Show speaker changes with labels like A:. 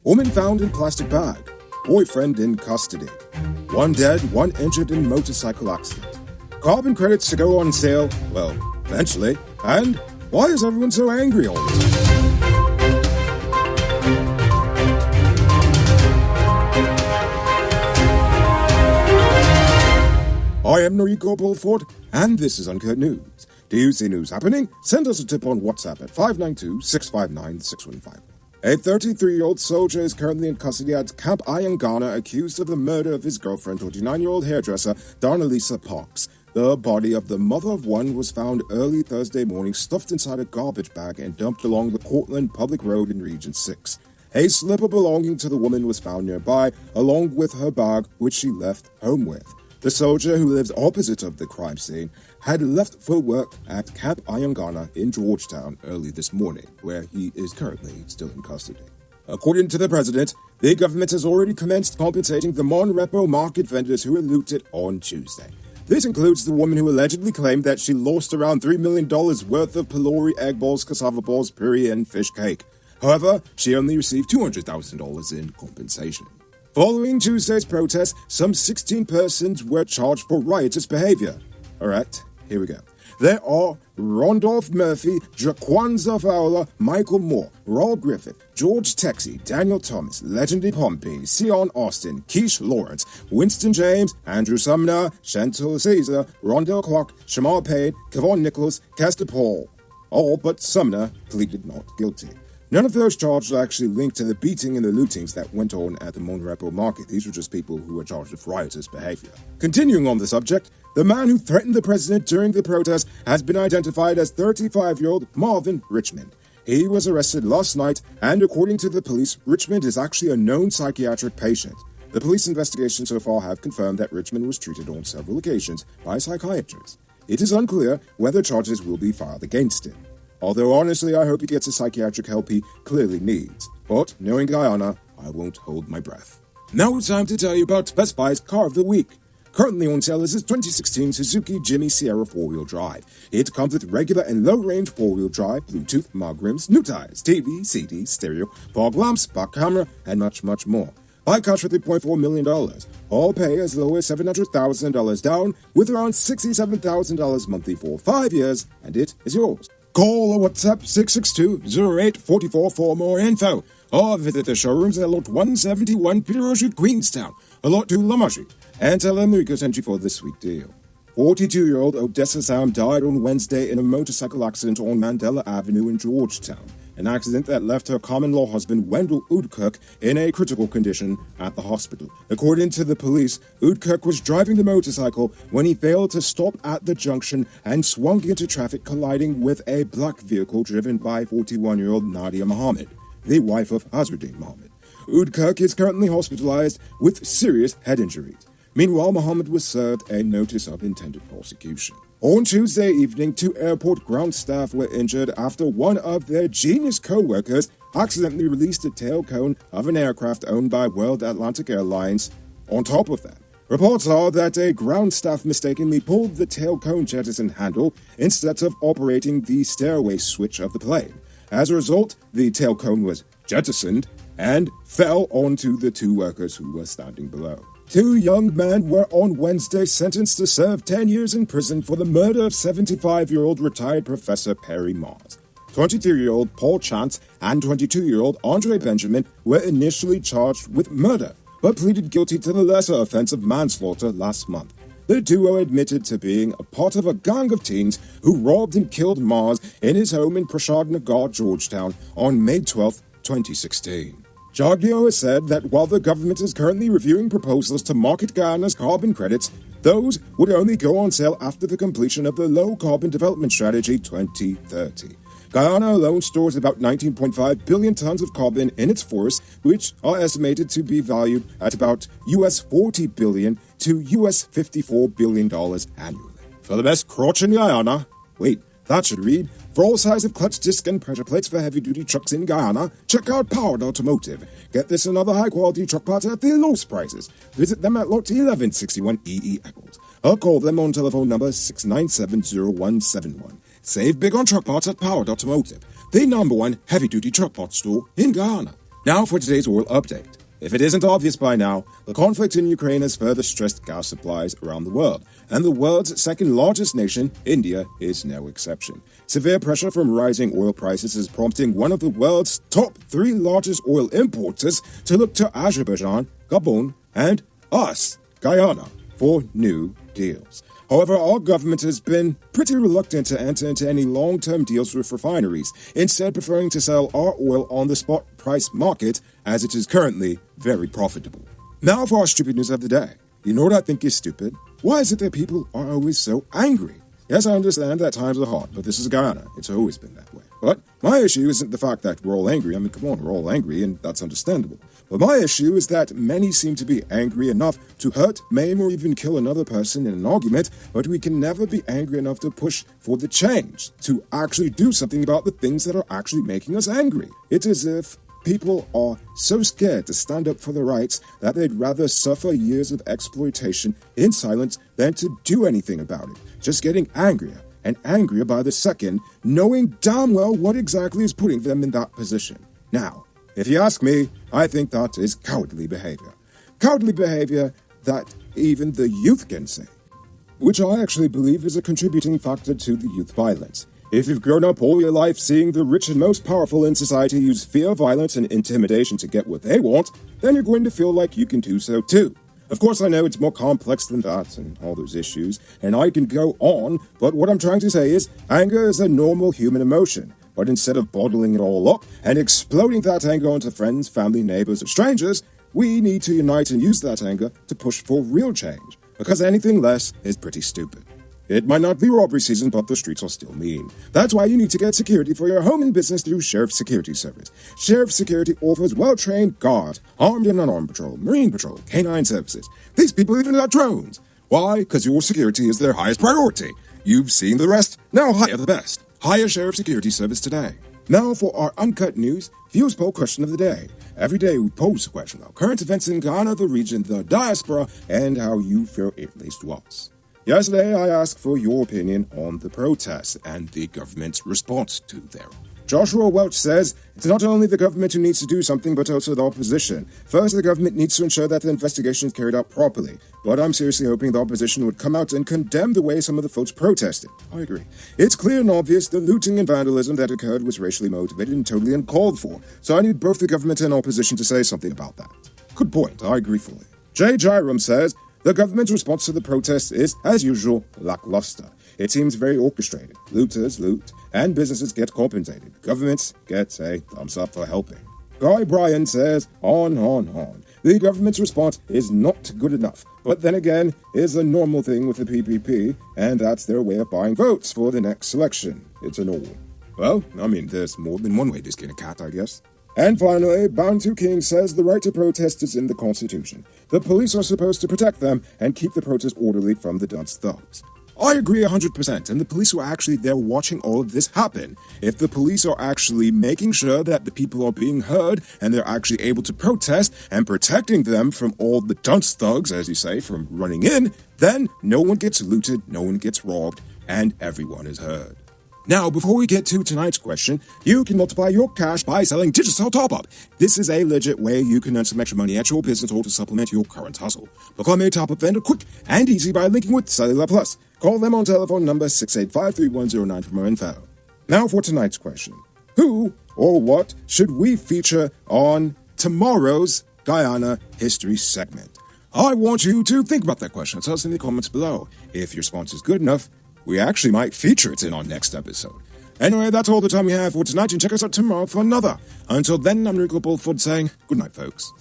A: Woman found in plastic bag. Boyfriend in custody. One dead, one injured in motorcycle accident. Carbon credits to go on sale, well, eventually. And why is everyone so angry all the time? I am Noriko Bulford, and this is Uncut News. Do you see news happening? Send us a tip on WhatsApp at 592-659-6151. A 33-year-old soldier is currently in custody at Camp Ghana accused of the murder of his girlfriend, 29-year-old hairdresser Darnalisa Parks. The body of the mother of one was found early Thursday morning stuffed inside a garbage bag and dumped along the Cortland Public Road in Region 6. A slipper belonging to the woman was found nearby, along with her bag, which she left home with. The soldier, who lives opposite of the crime scene, had left for work at Camp Ghana in Georgetown early this morning, where he is currently still in custody. According to the president, the government has already commenced compensating the Monrepo market vendors who were looted on Tuesday. This includes the woman who allegedly claimed that she lost around $3 million worth of Pelori egg balls, cassava balls, puree, and fish cake. However, she only received $200,000 in compensation. Following Tuesday's protest, some 16 persons were charged for riotous behavior. Alright, here we go. There are Randolph Murphy, Jaquanza Fowler, Michael Moore, Raul Griffith, George Texey, Daniel Thomas, Legendary Pompey, Sion Austin, Keish Lawrence, Winston James, Andrew Sumner, Chantal Caesar, Rondell Clark, Shamar Payne, Kevon Nichols, Castor Paul. All but Sumner pleaded not guilty. None of those charged are actually linked to the beating and the lootings that went on at the Monrepo market. These were just people who were charged with riotous behavior. Continuing on the subject, the man who threatened the president during the protest has been identified as 35-year-old Marvin Richmond. He was arrested last night, and according to the police, Richmond is actually a known psychiatric patient. The police investigation so far have confirmed that Richmond was treated on several occasions by psychiatrists. It is unclear whether charges will be filed against him. Although honestly, I hope he gets the psychiatric help he clearly needs. But knowing Guyana, I won't hold my breath. Now it's time to tell you about Best Buy's Car of the Week. Currently on sale is this 2016 Suzuki Jimmy Sierra 4-wheel drive. It comes with regular and low-range 4-wheel drive, Bluetooth, mug rims, new tires, TV, CD, stereo, fog lamps, back camera, and much, much more. Buy cash for $3.4 million. All pay as low as $700,000 down, with around $67,000 monthly for 5 years, and it is yours. Call or WhatsApp 662-0844 for more info, or visit the showrooms at Lot 171 Peter Street, Queenstown, or Lot 2 Lamar Street, and tell them Rico sent you for this sweet deal. 42-year-old Odessa Sam died on Wednesday in a motorcycle accident on Mandela Avenue in Georgetown, an accident that left her common-law husband Wendell Oudkirk in a critical condition at the hospital. According to the police, Oudkirk was driving the motorcycle when he failed to stop at the junction and swung into traffic, colliding with a black vehicle driven by 41-year-old Nadia Mohammed, the wife of Hazruddin Mohammed. Oudkirk is currently hospitalized with serious head injuries. Meanwhile, Mohammed was served a notice of intended prosecution. On Tuesday evening, 2 airport ground staff were injured after one of their genius co-workers accidentally released the tail cone of an aircraft owned by World Atlantic Airlines. On top of that, reports are that a ground staff mistakenly pulled the tail cone jettison handle instead of operating the stairway switch of the plane. As a result, the tail cone was jettisoned and fell onto the 2 workers who were standing below. 2 young men were on Wednesday sentenced to serve 10 years in prison for the murder of 75-year-old retired Professor Perry Mars. 23-year-old Paul Chance and 22-year-old Andre Benjamin were initially charged with murder, but pleaded guilty to the lesser offense of manslaughter last month. The duo admitted to being a part of a gang of teens who robbed and killed Mars in his home in Prashad Nagar, Georgetown on May 12, 2016. Giorgio has said that while the government is currently reviewing proposals to market Guyana's carbon credits, those would only go on sale after the completion of the Low Carbon Development Strategy 2030. Guyana alone stores about 19.5 billion tons of carbon in its forests, which are estimated to be valued at about US $40 billion to US $54 billion annually. For the best crotch in Guyana, wait, that should read, for all sizes of clutch disc and pressure plates for heavy-duty trucks in Guyana, check out Powered Automotive. Get this and other high-quality truck parts at the lowest prices. Visit them at Lot 1161 EE Eccles, or call them on telephone number 697-0171. Save big on truck parts at Powered Automotive, the #1 heavy-duty truck parts store in Guyana. Now for today's oil update. If it isn't obvious by now, the conflict in Ukraine has further stressed gas supplies around the world, and the world's second largest nation, India, is no exception. Severe pressure from rising oil prices is prompting one of the world's top 3 largest oil importers to look to Azerbaijan, Gabon, and us, Guyana, for new deals. However, our government has been pretty reluctant to enter into any long-term deals with refineries, instead preferring to sell our oil on the spot price market as it is currently very profitable. Now for our stupid news of the day. You know what I think is stupid? Why is it that people are always so angry? Yes, I understand that times are hard, but this is Guyana. It's always been that way. But my issue isn't the fact that we're all angry. I mean, come on, we're all angry, and that's understandable. But my issue is that many seem to be angry enough to hurt, maim, or even kill another person in an argument, but we can never be angry enough to push for the change, to actually do something about the things that are actually making us angry. It's as if people are so scared to stand up for their rights that they'd rather suffer years of exploitation in silence than to do anything about it, just getting angrier and angrier by the second, knowing damn well what exactly is putting them in that position. Now, if you ask me, I think that is cowardly behavior. Cowardly behavior that even the youth can say, which I actually believe is a contributing factor to the youth violence. If you've grown up all your life seeing the rich and most powerful in society use fear, violence, and intimidation to get what they want, then you're going to feel like you can do so too. Of course, I know it's more complex than that and all those issues, and I can go on, but what I'm trying to say is, anger is a normal human emotion. But instead of bottling it all up and exploding that anger onto friends, family, neighbors, or strangers, we need to unite and use that anger to push for real change, because anything less is pretty stupid. It might not be robbery season, but the streets are still mean. That's why you need to get security for your home and business through Sheriff Security Service. Sheriff Security offers well-trained guards, armed and unarmed patrol, marine patrol, canine services. These people even got drones. Why? Because your security is their highest priority. You've seen the rest, now hire the best. Hire Sheriff Security Service today. Now for our Uncut News Views Poll question of the day. Every day we pose a question about current events in Ghana, the region, the diaspora, and how you feel it relates to us. Yesterday, I asked for your opinion on the protests and the government's response to them. Joshua Welch says, it's not only the government who needs to do something, but also the opposition. First, the government needs to ensure that the investigation is carried out properly. But I'm seriously hoping the opposition would come out and condemn the way some of the folks protested. I agree. It's clear and obvious the looting and vandalism that occurred was racially motivated and totally uncalled for. So I need both the government and opposition to say something about that. Good point. I agree fully. Jay Jairam says, the government's response to the protests is, as usual, lackluster. It seems very orchestrated. Looters loot, and businesses get compensated. Governments get a thumbs up for helping. Guy Bryan says, on. The government's response is not good enough. But then again, is a normal thing with the PPP, and that's their way of buying votes for the next election. It's a normal. Well, I mean, there's more than one way to skin a cat, I guess. And finally, Bantu King says the right to protest is in the Constitution. The police are supposed to protect them and keep the protest orderly from the dunce thugs. I agree 100%, and the police are actually there watching all of this happen. If the police are actually making sure that the people are being heard and they're actually able to protest and protecting them from all the dunce thugs, as you say, from running in, then no one gets looted, no one gets robbed, and everyone is heard. Now, before we get to tonight's question, you can multiply your cash by selling digital top-up. This is a legit way you can earn some extra money at your business or to supplement your current hustle. Become a top-up vendor quick and easy by linking with Cellular Plus. Call them on telephone number 685-3109 for more info. Now for tonight's question. Who or what should we feature on tomorrow's Guyana History segment? I want you to think about that question. Tell us in the comments below. If your response is good enough, we actually might feature it in our next episode. Anyway, that's all the time we have for tonight, and check us out tomorrow for another. Until then, I'm Rico Bulford saying good night, folks.